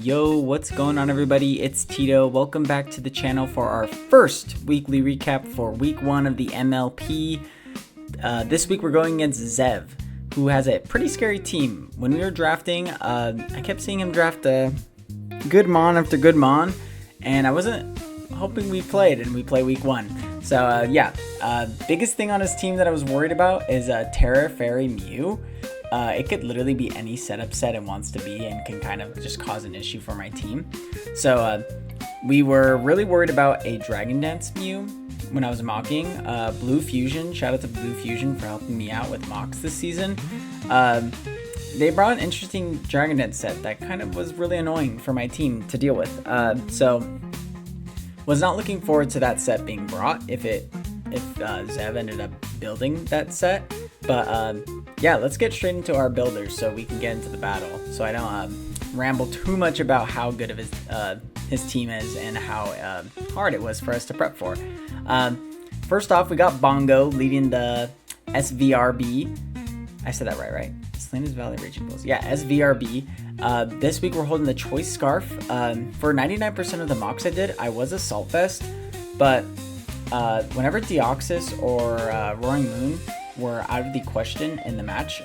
Yo, what's going on everybody? It's Tito. Welcome back to the channel for our first weekly recap for week 1 of the MLP. This week we're going against Zev, who has a pretty scary team. When we were drafting, I kept seeing him draft good mon after good mon, and I wasn't hoping we played, and we play week 1. So biggest thing on his team that I was worried about is Terra Fairy Mew. It could literally be any setup set it wants to be and can kind of just cause an issue for my team. So we were really worried about a Dragon Dance Mew when I was mocking. Blue Fusion, shout out to Blue Fusion for helping me out with mocks this season. They brought an interesting Dragon Dance set that kind of was really annoying for my team to deal with. So was not looking forward to that set being brought if Zev ended up building that set. But yeah, let's get straight into our builders so we can get into the battle. So I don't ramble too much about how good of his team is and how hard it was for us to prep for. First off, we got Bongo leading the SVRB. I said that right? Salinas Valley Raging Bulls. Yeah, SVRB. This week we're holding the Choice Scarf. For 99% of the mocks I did, I was Assault Vest, but whenever Deoxys or Roaring Moon were out of the question in the match,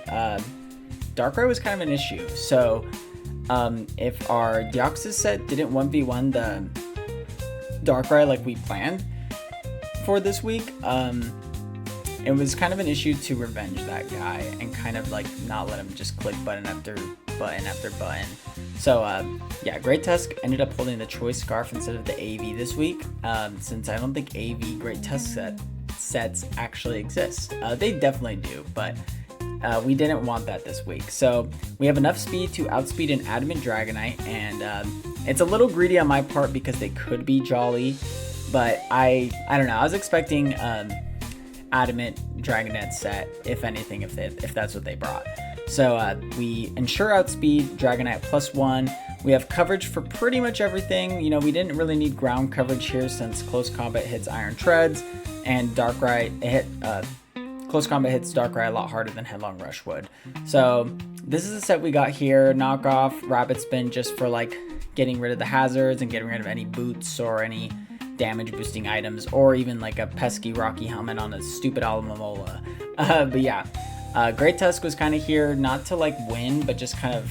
Darkrai was kind of an issue. So if our Deoxys set didn't 1v1 the Darkrai like we planned for this week, it was kind of an issue to revenge that guy and kind of like not let him just click button after button after button. So yeah, Great Tusk ended up holding the Choice Scarf instead of the AV this week, since I don't think AV Great Tusk sets actually exist. They definitely do, but we didn't want that this week. So we have enough speed to outspeed an Adamant Dragonite, and it's a little greedy on my part because they could be Jolly, but I don't know. I was expecting Adamant Dragonite set, if anything, if that's what they brought. So we ensure outspeed Dragonite +1. We have coverage for pretty much everything. You know, we didn't really need ground coverage here since Close Combat hits Iron Treads, and Darkrai Close Combat hits Darkrai a lot harder than Headlong Rush would. So this is the set we got here. Knockoff Rapid Spin just for like getting rid of the hazards and getting rid of any boots or any damage boosting items, or even like a pesky Rocky Helmet on a stupid Alamomola. But yeah, Great Tusk was kind of here not to like win, but just kind of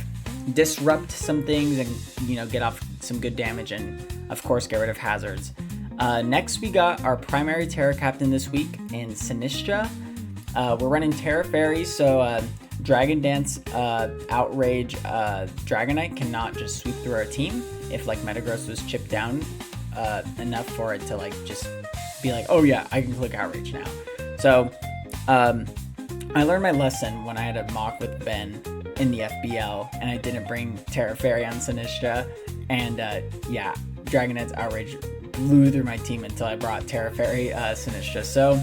disrupt some things and, you know, get off some good damage and of course get rid of hazards. Next we got our primary Terra Captain this week in Sinistra. We're running Terra Fairy, so Dragon Dance Outrage Dragonite cannot just sweep through our team if like Metagross was chipped down enough for it to like just be like, oh yeah, I can click Outrage now. So I learned my lesson when I had a mock with Ben in the FBL and I didn't bring Terra Fairy on Sinistra, and yeah, Dragon Dance Outrage blew through my team until I brought Terra Fairy Sinistra. So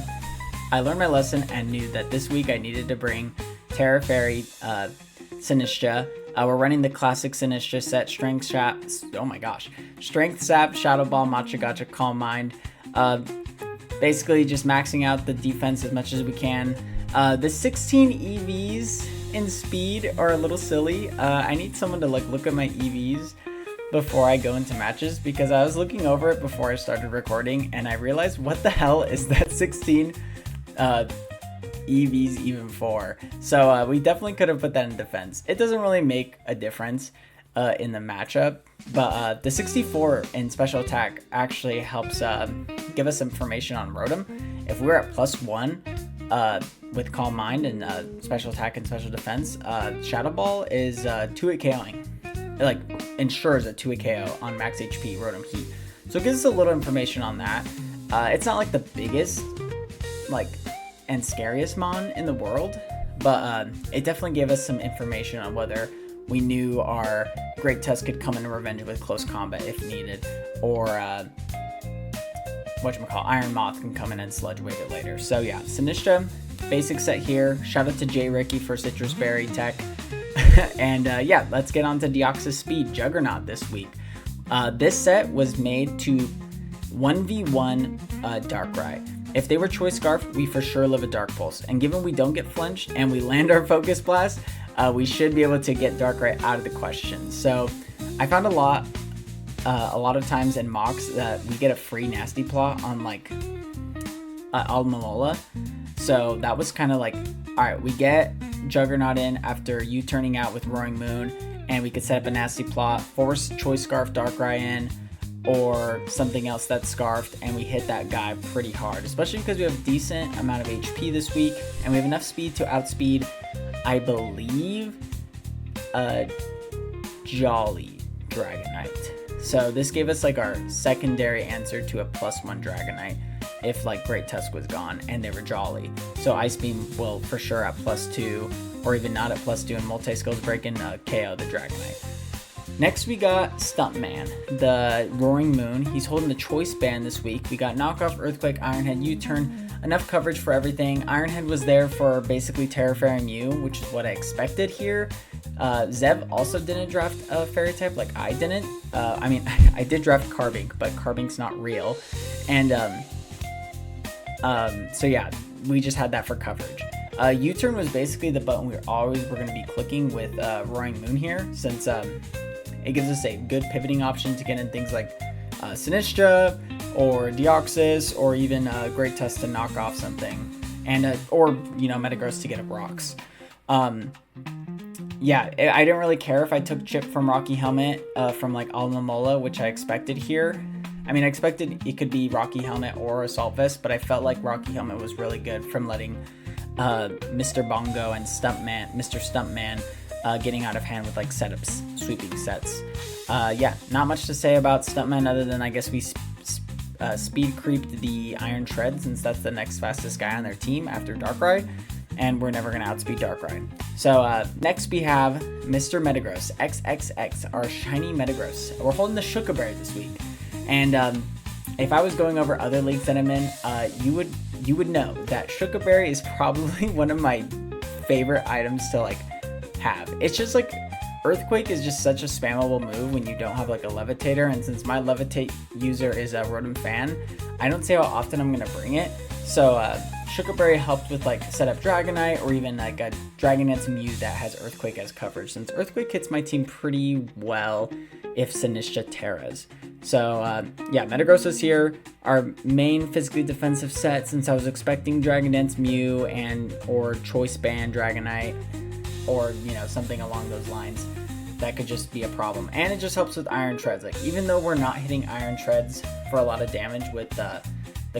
I learned my lesson and knew that this week I needed to bring Terra Fairy Sinistra. We're running the classic Sinistra set, Strength Sap, Shadow Ball, Matcha Gotcha, Calm Mind. Basically just maxing out the defense as much as we can. The 16 EVs in speed are a little silly. I need someone to like look at my EVs before I go into matches, because I was looking over it before I started recording and I realized, what the hell is that 16 EVs even for? So we definitely could have put that in defense. It doesn't really make a difference in the matchup, but the 64 in special attack actually helps give us information on Rotom. If we're at +1 with Calm Mind and special attack and special defense, Shadow Ball is 2-hit KOing. It like ensures a 2-hit KO on max HP Rotom Heat. So it gives us a little information on that. It's not like the biggest like and scariest mon in the world, but it definitely gave us some information on whether we knew our Great Tusk could come in revenge with Close Combat if needed, or Iron Moth can come in and Sludge Wave it later. So yeah, Sinistra, basic set here. Shout out to J Ricky for Citrus Berry tech. And yeah, let's get on to Deoxys Speed Juggernaut this week. This set was made to 1v1 Darkrai. If they were Choice Scarf, we for sure live a Dark Pulse. And given we don't get flinched and we land our Focus Blast, we should be able to get Darkrai out of the question. So I found a lot of times in mocks that we get a free nasty plot on like Almamola. So that was kind of like, all right, we get Juggernaut in after you turning out with Roaring Moon, and we could set up a nasty plot, force Choice Scarf Darkrai in, or something else that's scarfed, and we hit that guy pretty hard, especially because we have decent amount of HP this week, and we have enough speed to outspeed, I believe, Jolly Dragonite. So this gave us like our secondary answer to a +1 Dragonite if like Great Tusk was gone and they were Jolly. So Ice Beam will for sure at +2, or even not at +2, and Multi-Skills Break and KO the Dragonite. Next we got Stuntman, the Roaring Moon. He's holding the Choice Band this week. We got Knockoff, Earthquake, Ironhead, U-Turn, enough coverage for everything. Ironhead was there for basically Terra Fairy Mew, which is what I expected here. Zev also didn't draft a Fairy type like I didn't. I mean, I did draft Carbink, but Carbink's not real. And so yeah, we just had that for coverage. U-Turn was basically the button we always were going to be clicking with Roaring Moon here, since it gives us a good pivoting option to get in things like Sinistra or Deoxys, or even Great Tusk to knock off something, and or you know, Metagross to get up rocks. Yeah, I didn't really care if I took Chip from Rocky Helmet from like Almamola, which I expected here. I mean, I expected it could be Rocky Helmet or Assault Vest, but I felt like Rocky Helmet was really good from letting Mr. Bongo and Mr. Stuntman getting out of hand with like setups, sweeping sets. Yeah, not much to say about Stuntman other than I guess we speed creeped the Iron Tread, since that's the next fastest guy on their team after Darkrai, and we're never going to outspeed Darkrai. So next we have Mr. Metagross, XXX, our shiny Metagross. We're holding the Shuca Berry this week. And if I was going over other leagues that I'm in, you would know that Shuca Berry is probably one of my favorite items to like have. It's just like Earthquake is just such a spammable move when you don't have like a Levitator, and since my Levitate user is a Rotom fan, I don't see how often I'm gonna bring it. So Shuca Berry helped with like setup Dragonite, or even like a Dragonite's Mew that has Earthquake as coverage, since Earthquake hits my team pretty well if Sinistra Terras. So yeah, Metagross was here, our main physically defensive set, since I was expecting Dragonite's Mew and or Choice Band Dragonite, or you know, something along those lines that could just be a problem. And it just helps with Iron Treads. Like, even though we're not hitting Iron Treads for a lot of damage with the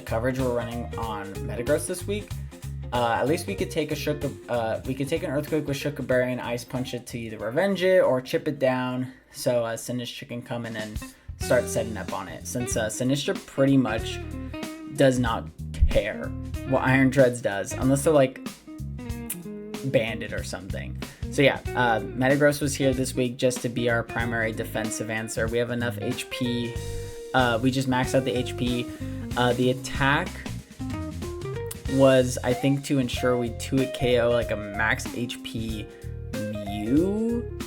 coverage we're running on Metagross this week, at least we could take we could take an Earthquake with Shuca Berry and Ice Punch it to either revenge it or chip it down, so Sinistra can come in and start setting up on it, since Sinistra pretty much does not care what Iron Treads does unless they're like banded or something. So yeah, Metagross was here this week just to be our primary defensive answer. We have enough HP. We just maxed out the HP. The attack was, I think, to ensure we 2-hit KO like a max HP Mew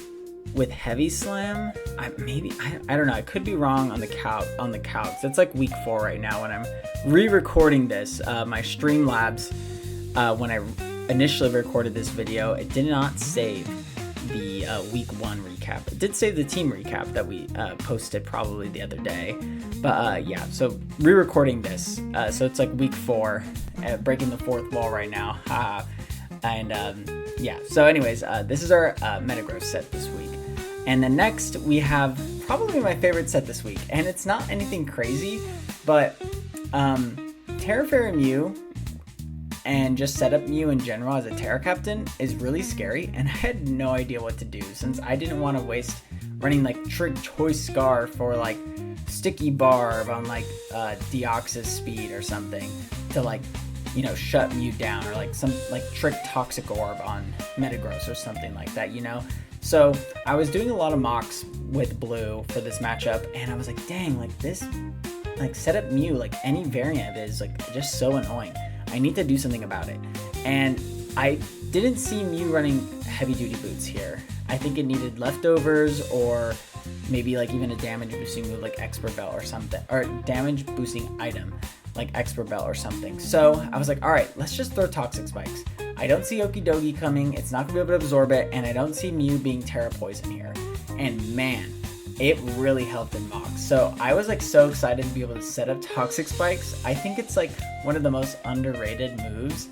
with Heavy Slam. I don't know. I could be wrong on the calcs. It's like week 4 right now when I'm re-recording this. My Streamlabs, when I initially recorded this video, it did not save the week 1 recap. It did save the team recap that we posted probably the other day, but yeah, so re-recording this, so it's like week 4, breaking the 4th wall right now. And yeah, so anyways, this is our Metagross set this week. And then next we have probably my favorite set this week, and it's not anything crazy, but Terra Fairy Mew and just setup Mew in general as a Terra Captain is really scary, and I had no idea what to do, since I didn't want to waste running like Trick Choice Scarf or like Sticky Barb on like Deoxys Speed or something to like, you know, shut Mew down, or like some like Trick Toxic Orb on Metagross or something like that, you know? So I was doing a lot of mocks with Blue for this matchup, and I was like, dang, like this, like setup Mew, like any variant of it is like just so annoying. I need to do something about it. And I didn't see Mew running heavy duty boots here. I think it needed leftovers, or maybe like even a damage boosting move like Expert Belt or something, or damage boosting item like Expert Belt or something. So I was like, all right, let's just throw Toxic Spikes. I don't see Okidogi coming, it's not gonna be able to absorb it, and I don't see Mew being Terra Poison here. And man, it really helped in mocks. So I was like so excited to be able to set up toxic spikes. I think it's like one of the most underrated moves,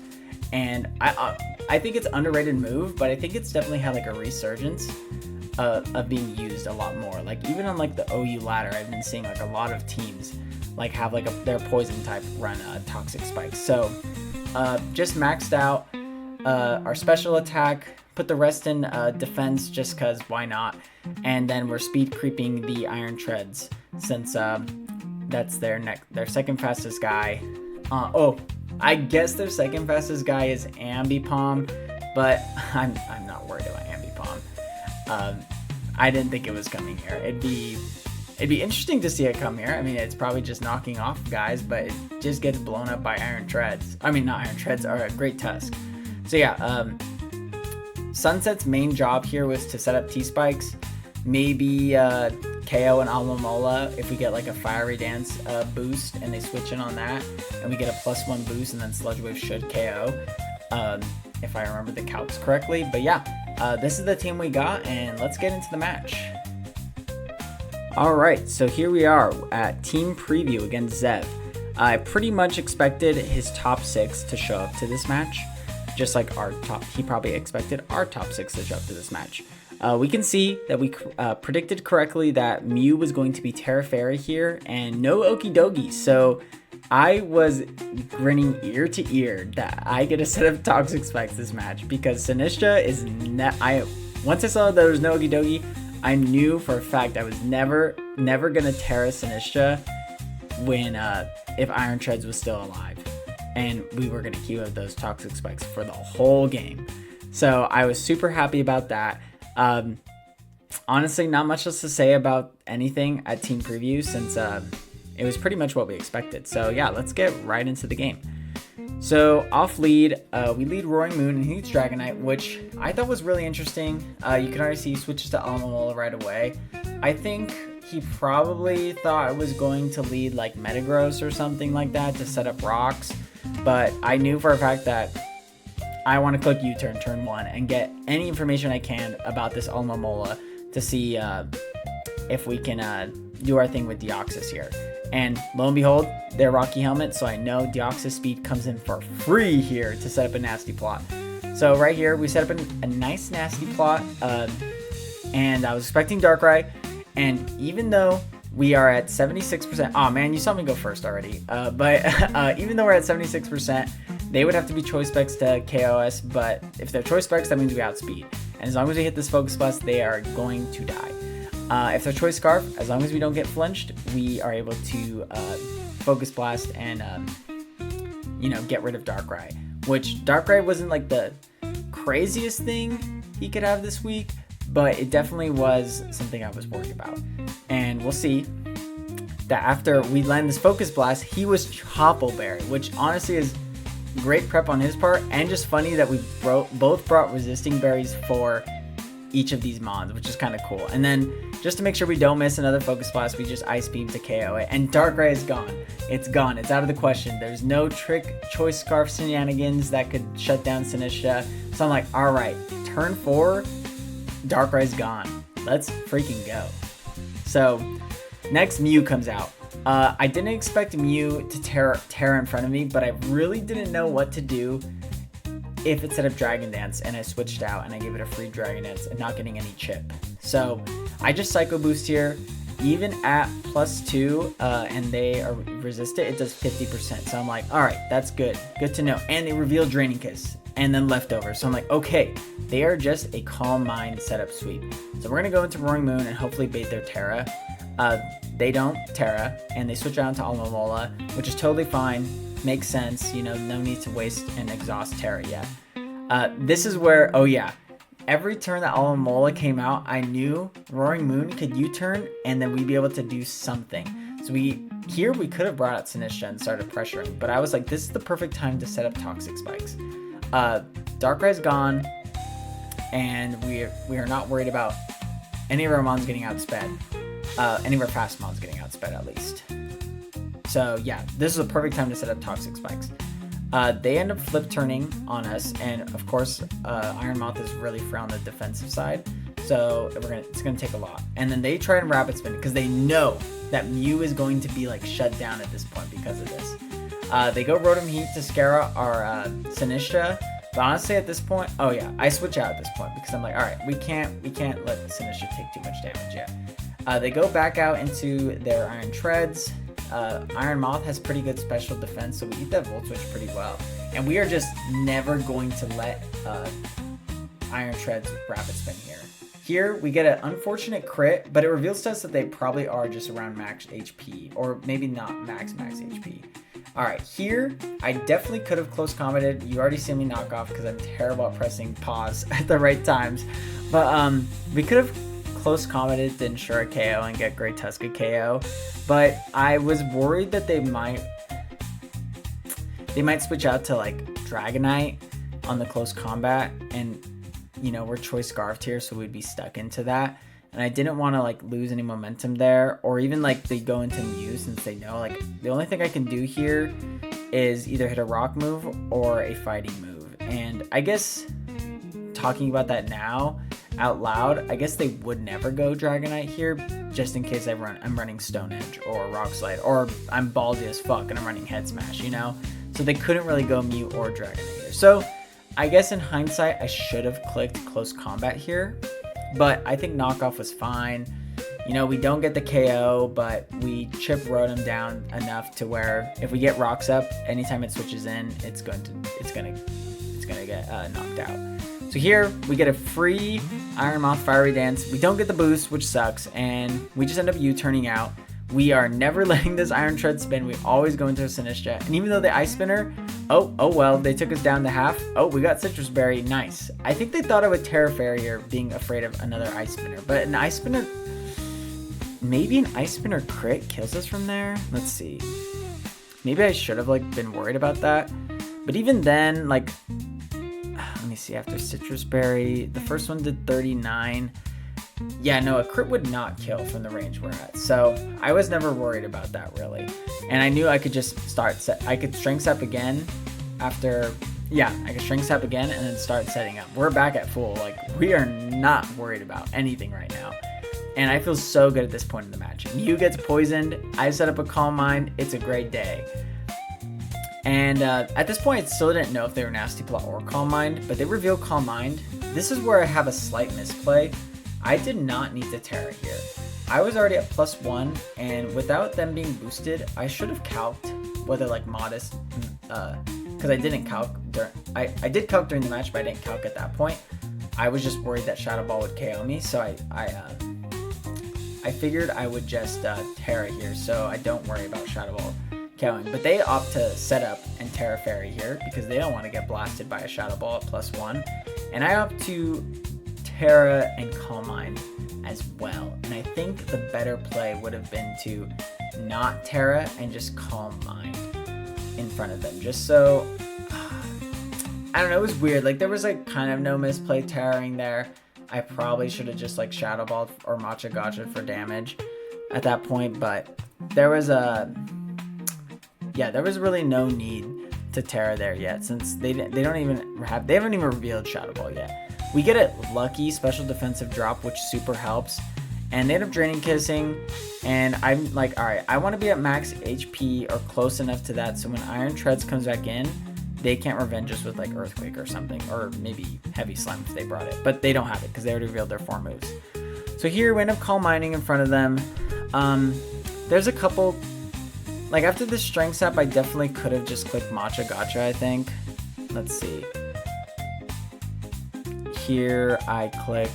and I think it's underrated move, but I think it's definitely had like a resurgence of being used a lot more. Like even on like the OU ladder, I've been seeing like a lot of teams like have like their poison type run toxic spikes. So just maxed out our special attack, put the rest in defense just because why not, and then we're speed creeping the Iron Treads since that's their second fastest guy. I guess their second fastest guy is Ambipom, but I'm not worried about Ambipom. I didn't think it was coming here. It'd be interesting to see it come here. I mean, it's probably just knocking off guys, but it just gets blown up by Iron Treads. I mean, not Iron Treads, or a Great Tusk. So yeah, Sunset's main job here was to set up T-Spikes, maybe KO and Alomola if we get like a Fiery Dance boost and they switch in on that, and we get a +1 boost, and then Sludge Wave should KO, if I remember the counts correctly. But yeah, this is the team we got, and let's get into the match. Alright, so here we are at team preview against Zev. I pretty much expected his top 6 to show up to this match, just like he probably expected our top 6 to show up to this match. We can see that we predicted correctly that Mew was going to be Terra Fairy here, and no Okie Dokie. So I was grinning ear to ear that I get a set of Toxic Spikes this match, because Sinistcha is once I saw there was no Okie Dokie, I knew for a fact I was never gonna Terra Sinistcha when if Iron Treads was still alive, and we were gonna keep up those Toxic Spikes for the whole game. So I was super happy about that. Honestly, not much else to say about anything at team preview, since it was pretty much what we expected. So yeah, let's get right into the game. So off lead, we lead Roaring Moon, and he leads Dragonite, which I thought was really interesting. You can already see he switches to Alomola right away. I think he probably thought I was going to lead like Metagross or something like that to set up rocks, but I knew for a fact that I want to click U-turn turn 1 and get any information I can about this Alomola to see if we can do our thing with Deoxys here. And lo and behold, they're Rocky Helmet, so I know Deoxys speed comes in for free here to set up a nasty plot. So right here, we set up a nice nasty plot, and I was expecting Darkrai, and even though we are at 76%, oh man, you saw me go first already, but even though we're at 76%, they would have to be Choice Specs to KOS, but if they're Choice Specs, that means we outspeed. And as long as we hit this Focus Blast, they are going to die. If they're Choice Scarf, as long as we don't get flinched, we are able to Focus Blast and, get rid of Darkrai. Which, Darkrai wasn't like the craziest thing he could have this week, but it definitely was something I was worried about. And we'll see that after we land this Focus Blast, he was Choppleberry, which honestly is great prep on his part, and just funny that we both brought resisting berries for each of these mons, which is kind of cool. And then just to make sure we don't miss another Focus Blast, we just Ice Beam to KO it, and Darkrai is gone. It's gone. It's out of the question. There's no trick Choice Scarf shenanigans that could shut down Sinistcha. So I'm like, all right, turn 4, Darkrai's gone. Let's freaking go. So next, Mew comes out. I didn't expect Mew to Terra in front of me, but I really didn't know what to do if it set up Dragon Dance, and I switched out and I gave it a free Dragon Dance and not getting any chip. So I just Psycho Boost here. Even at +2 and they are resisted, it does 50%. So I'm like, all right, that's good. Good to know. And they reveal Draining Kiss and then Leftover. So I'm like, okay, they are just a Calm Mind setup sweep. So we're going to go into Roaring Moon and hopefully bait their Terra. They don't Terra, and they switch out to Alomola, which is totally fine. Makes sense, no need to waste and exhaust Terra yet. This is where, oh yeah, every turn that Alomola came out, I knew Roaring Moon could U-turn, and then we'd be able to do something. So we could have brought out Sinistcha and started pressuring, but I was like, this is the perfect time to set up Toxic Spikes. Darkrai's gone, and we are not worried about any of our mons getting outsped. Any of our fast mons getting outsped at least. So yeah, this is a perfect time to set up Toxic Spikes. They end up flip turning on us, and of course Iron Moth is really free on the defensive side, So it's gonna take a lot. And then they try and rapid spin because they know that Mew is going to be like shut down at this point because of this. They go Rotom Heat to scare out our Sinistcha. But honestly, at this point, oh yeah, I switch out at this point because I'm like, all right, we can't let Sinistcha take too much damage yet. They go back out into their Iron Treads. Iron Moth has pretty good special defense, so we eat that Volt Switch pretty well. And we are just never going to let Iron Treads rapid spin here. Here, we get an unfortunate crit, but it reveals to us that they probably are just around max HP, or maybe not max HP. Alright, here, I definitely could have close combated. You already see me knock off because I'm terrible at pressing pause at the right times. But we could have close combated to ensure a KO and get Great Tuska KO. But I was worried that they might switch out to like Dragonite on the close combat, and you know, we're choice scarfed here, so we'd be stuck into that. And I didn't want to like lose any momentum there, or even like they go into Mew since they know like the only thing I can do here is either hit a rock move or a fighting move. And I guess talking about that now out loud, I guess they would never go Dragonite here just in case I'm running Stone Edge or Rock Slide, or I'm baldy as fuck and I'm running Head Smash, you know? So they couldn't really go Mew or Dragonite here. So I guess in hindsight, I should have clicked close combat here, but I think knockoff was fine. You know, we don't get the KO, but we chip Rotom down enough to where if we get rocks up, anytime it switches in, it's gonna get knocked out. So here we get a free Iron Moth Fiery Dance. We don't get the boost, which sucks, and we just end up U-turning out. We are never letting this Iron Tread spin. We always go into a Sinistcha. And even though the Ice Spinner, oh well, they took us down to half. Oh, we got Citrus Berry, nice. I think they thought I would Terra Fairy here, being afraid of another Ice Spinner. But an Ice Spinner, maybe an Ice Spinner crit kills us from there? Let's see. Maybe I should have like been worried about that. But even then, like, let me see, after Citrus Berry, the first one did 39. Yeah, no, a crit would not kill from the range we're at. So I was never worried about that really. And I knew I could just I could Strength Sap again after, yeah, I could Strength Sap again and then start setting up. We're back at full. Like, we are not worried about anything right now. And I feel so good at this point in the match. Mew gets poisoned. I set up a Calm Mind. It's a great day. And at this point, I still didn't know if they were Nasty Plot or Calm Mind, but they reveal Calm Mind. This is where I have a slight misplay. I did not need to Terra here. I was already at +1, and without them being boosted, I should have calced whether like Modest, because I didn't calc during, I did calc during the match, but I didn't calc at that point. I was just worried that Shadow Ball would KO me, so I figured I would just Terra here, so I don't worry about Shadow Ball KOing. But they opt to set up and Terra Fairy here because they don't want to get blasted by a Shadow Ball at +1, and I opt to Terra and Calm Mind as well. And I think the better play would have been to not Terra and just Calm Mind in front of them. Just so, I don't know, it was weird. Like, there was like kind of no misplay Terraing there. I probably should have just like Shadow Balled or Matcha Gotcha for damage at that point, but there was really no need to Terra there yet, since they haven't even revealed Shadow Ball yet. We get a lucky special defensive drop, which super helps, and they end up Draining Kissing, and I'm like, alright, I want to be at max HP or close enough to that, so when Iron Treads comes back in, they can't revenge us with like Earthquake or something, or maybe Heavy Slime if they brought it, but they don't have it because they already revealed their 4 moves. So here we end up Calm Minding in front of them. There's a couple, like after the Strength Sap, I definitely could have just clicked Matcha Gotcha, I think. Let's see. Here I click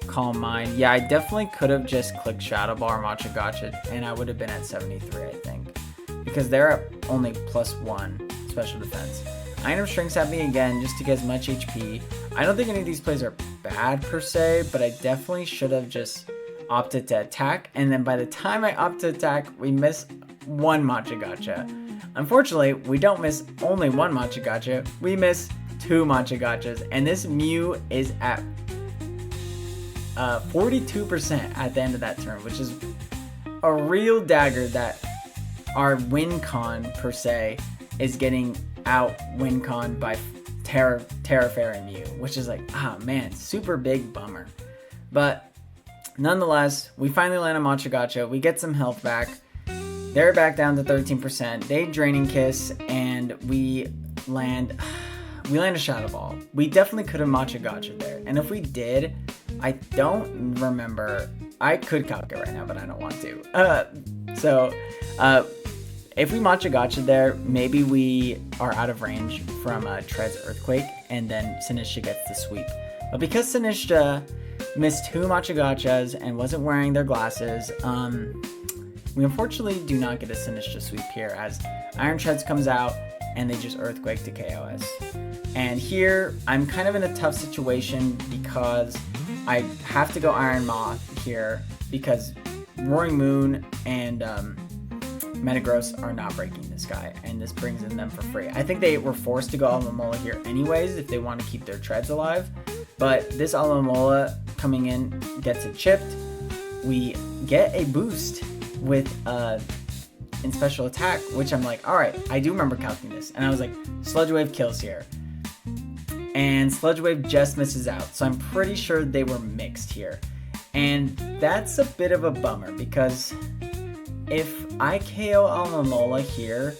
Calm Mind. Yeah, I definitely could have just clicked Shadow Ball or Matcha Gotcha, and I would have been at 73, I think, because they're at only +1 special defense. I end up Strength Sapping again just to get as much HP. I don't think any of these plays are bad per se, but I definitely should have just opted to attack, and then by the time I opt to attack, we miss 1 Matcha Gotcha. Unfortunately, we don't miss only 1 Matcha Gotcha, we miss 2 Matcha Gotchas, and this Mew is at 42% at the end of that turn, which is a real dagger that our win con per se is getting out win con by Terra Fairy Mew, which is like, ah man, super big bummer. But nonetheless, we finally land a Machagacha. We get some health back. They're back down to 13%. They Draining Kiss, and we land a Shadow Ball. We definitely could have Machagacha there. And if we did, I don't remember. I could calculate right now, but I don't want to. If we Machagacha there, maybe we are out of range from Tread's Earthquake, and then Sinistcha gets the sweep. But because Sinistcha missed 2 Machagachas and wasn't wearing their glasses, we unfortunately do not get a Sinistcha sweep here, as Iron Treads comes out and they just Earthquake to KOS. And here, I'm kind of in a tough situation because I have to go Iron Moth here because Roaring Moon and Metagross are not breaking this guy, and this brings in them for free. I think they were forced to go Alomomola here anyways if they want to keep their Treads alive, but this Alomomola coming in gets it chipped. We get a boost with in special attack, which I'm like, alright, I do remember calculating this, and I was like, Sludge Wave kills here. And Sludge Wave just misses out, so I'm pretty sure they were mixed here. And that's a bit of a bummer, because if I KO Alomomola here,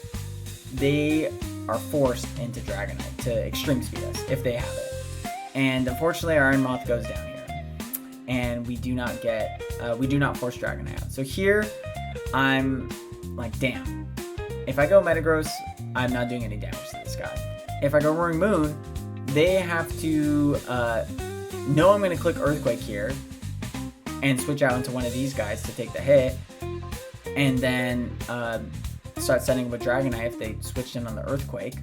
they are forced into Dragonite to Extreme Speed us, if they have it. And unfortunately, our Iron Moth goes down here. And we do not force Dragonite out. So here, I'm like, damn. If I go Metagross, I'm not doing any damage to this guy. If I go Roaring Moon, they have to know I'm going to click Earthquake here and switch out into one of these guys to take the hit, and then start setting up a Dragonite if they switched in on the Earthquake.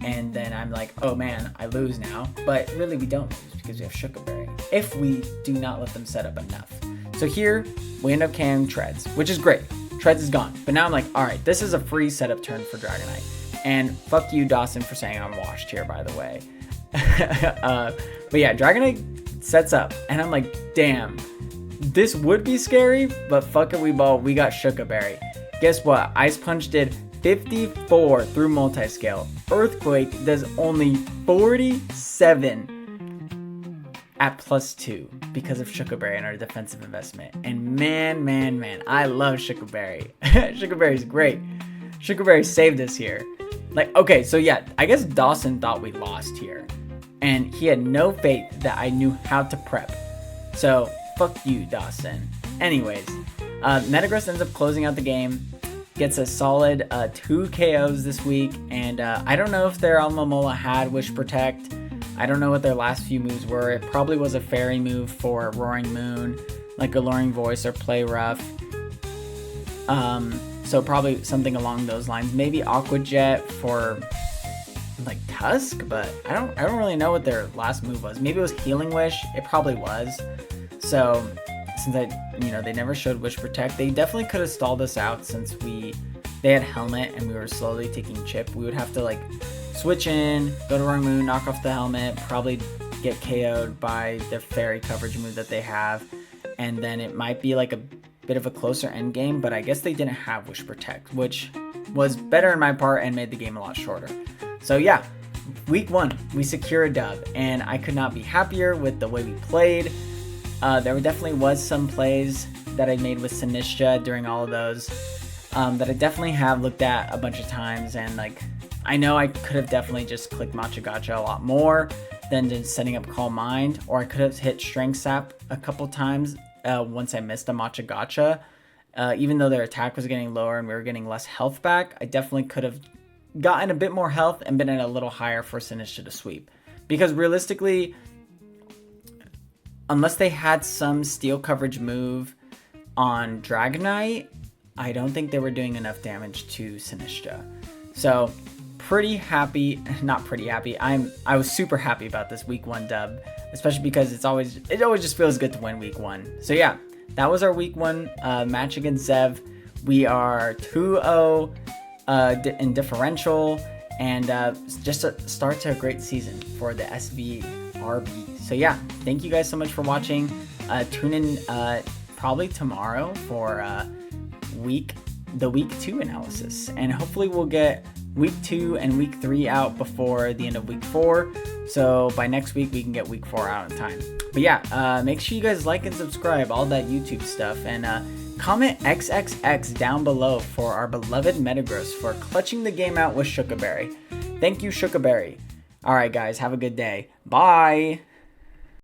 And then I'm like, oh man, I lose now. But really we don't lose because we have Shuca Berry, if we do not let them set up enough. So here, we end up KOing Treads, which is great. Treads is gone. But now I'm like, alright, this is a free setup turn for Dragonite. And fuck you, Dawson, for saying I'm washed here, by the way. But yeah, Dragonite sets up, and I'm like, damn, this would be scary, but fuck it, we got Shuca Berry. Guess what? Ice Punch did 54 through multi-scale. Earthquake does only 47 at +2 because of Shuca Berry and our defensive investment. And man, I love Shuca Berry. Shuca Berry's great. Shuca Berry saved us here. Like, okay, so yeah, I guess Dawson thought we lost here, and he had no faith that I knew how to prep. So fuck you, Dawson. Anyways, Metagross ends up closing out the game, gets a solid 2 KOs this week, and I don't know if their Alomomola had Wish Protect. I don't know what their last few moves were. It probably was a fairy move for Roaring Moon, like Alluring Voice or Play Rough. So probably something along those lines. Maybe Aqua Jet for like Tusk, but I don't really know what their last move was. Maybe it was Healing Wish. It probably was. So since they never showed Wish Protect, they definitely could have stalled us out since they had Helmet and we were slowly taking Chip. We would have to like switch in, go to Roaring Moon, knock off the Helmet, probably get KO'd by their Fairy coverage move that they have, and then it might be like a bit of a closer end game, but I guess they didn't have Wish Protect, which was better in my part and made the game a lot shorter. So yeah, week 1, we secure a dub, and I could not be happier with the way we played. There definitely was some plays that I made with Sinistcha during all of those that I definitely have looked at a bunch of times, and like I know I could have definitely just clicked Machagacha a lot more than just setting up Calm Mind, or I could have hit Strength Sap a couple times once I missed a Machagacha. Even though their attack was getting lower and we were getting less health back, I definitely could have gotten a bit more health and been at a little higher for Sinistcha to sweep. Because realistically, unless they had some steel coverage move on Dragonite, I don't think they were doing enough damage to Sinistcha. So pretty happy, not pretty happy, I was super happy about this week 1 dub, especially because it always just feels good to win week 1. So yeah, that was our week 1 match against Zev. We are 2-0 in differential, and just a start to a great season for the SVRB. So yeah, thank you guys so much for watching. Tune in probably tomorrow for the week 2 analysis, and hopefully we'll get week 2 and week 3 out before the end of week 4. So by next week we can get week 4 out in time. But yeah, make sure you guys like and subscribe, all that YouTube stuff, and comment XXX down below for our beloved Metagross for clutching the game out with Shuca Berry. Thank you, Shuca Berry. Alright guys, have a good day. Bye!